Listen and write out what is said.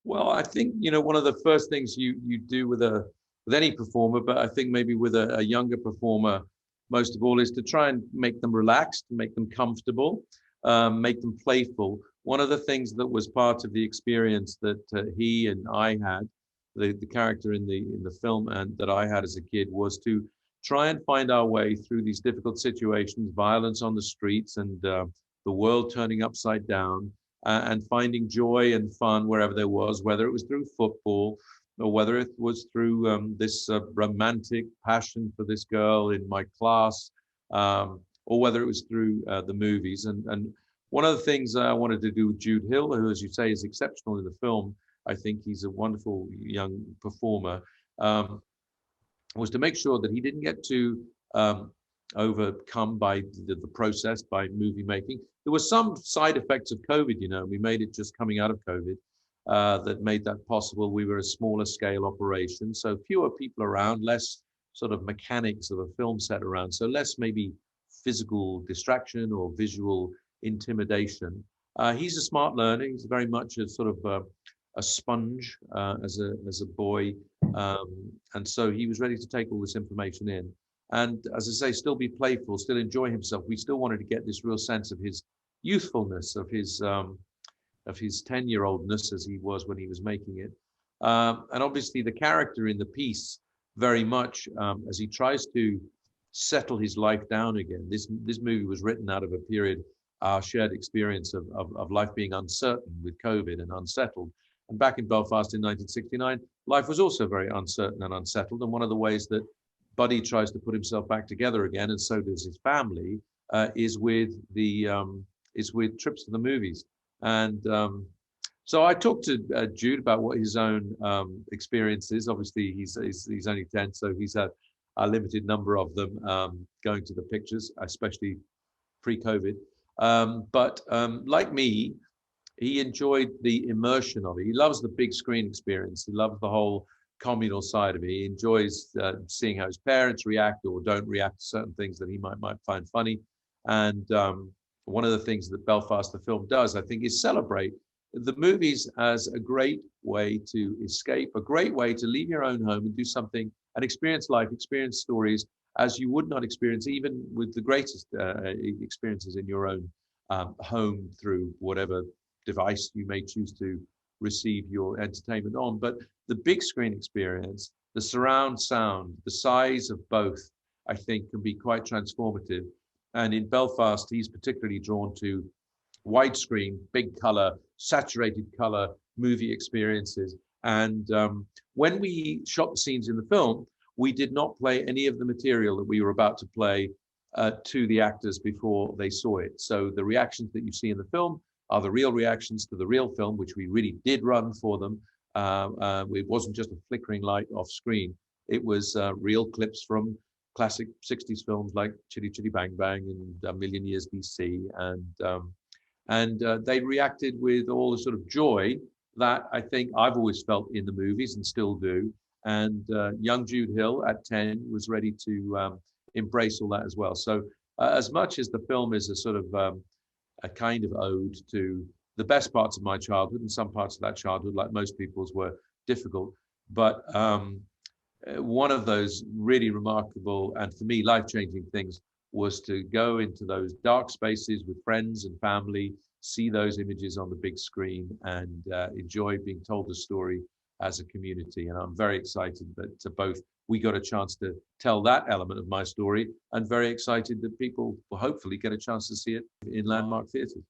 Well, I think, one of the first things you do with any performer, but I think maybe with a younger performer, most of all, is to try and make them relaxed, make them comfortable, make them playful. One of the things that was part of the experience that he and I had, the character in the film, and that I had as a kid, was to try and find our way through these difficult situations, violence on the streets, and the world turning upside down, and finding joy and fun wherever there was, whether it was through football or whether it was through this romantic passion for this girl in my class, or whether it was through the movies. And one of the things I wanted to do with Jude Hill, who, as you say, is exceptional in the film, I think he's a wonderful young performer, was to make sure that he didn't get too overcome by the process, by movie making. There were some side effects of COVID, we made it just coming out of COVID, that made that possible. We were a smaller scale operation, so fewer people around, less sort of mechanics of a film set around, so less maybe physical distraction or visual intimidation. He's a smart learner. He's very much a sort of a sponge as a boy, and so he was ready to take all this information in. And as I say, still be playful, still enjoy himself. We still wanted to get this real sense of his youthfulness, of his 10-year-oldness as he was when he was making it. And obviously the character in the piece very much, as he tries to settle his life down again. This movie was written out of a period, our shared experience of life being uncertain with COVID and unsettled. And back in Belfast in 1969, life was also very uncertain and unsettled. And one of the ways that Buddy tries to put himself back together again, and so does his family, is with trips to the movies. And so I talked to Jude about what his own experience is. Obviously, he's only 10, so he's had a limited number of them going to the pictures, especially pre-COVID. But like me, he enjoyed the immersion of it. He loves the big screen experience. He loves the whole communal side of it. He enjoys seeing how his parents react or don't react to certain things that he might find funny. And one of the things that Belfast, the film, does, I think, is celebrate the movies as a great way to escape, a great way to leave your own home and do something and experience life, experience stories as you would not experience even with the greatest experiences in your own home through whatever device you may choose to receive your entertainment on. But the big screen experience, the surround sound, the size of both, I think, can be quite transformative. And in Belfast, he's particularly drawn to widescreen, big color, saturated color movie experiences. And when we shot the scenes in the film, we did not play any of the material that we were about to play to the actors before they saw it. So the reactions that you see in the film are the real reactions to the real film, which we really did run for them. It wasn't just a flickering light off screen. It was real clips from classic 60s films like Chitty Chitty Bang Bang and A Million Years BC. And they reacted with all the sort of joy that I think I've always felt in the movies and still do. And young Jude Hill at 10 was ready to embrace all that as well. So as much as the film is a sort of a kind of ode to the best parts of my childhood, and some parts of that childhood, like most people's, were difficult. But one of those really remarkable and for me life-changing things was to go into those dark spaces with friends and family, see those images on the big screen, and enjoy being told the story as a community. And I'm very excited that both we got a chance to tell that element of my story, and very excited that people will hopefully get a chance to see it in landmark theatres.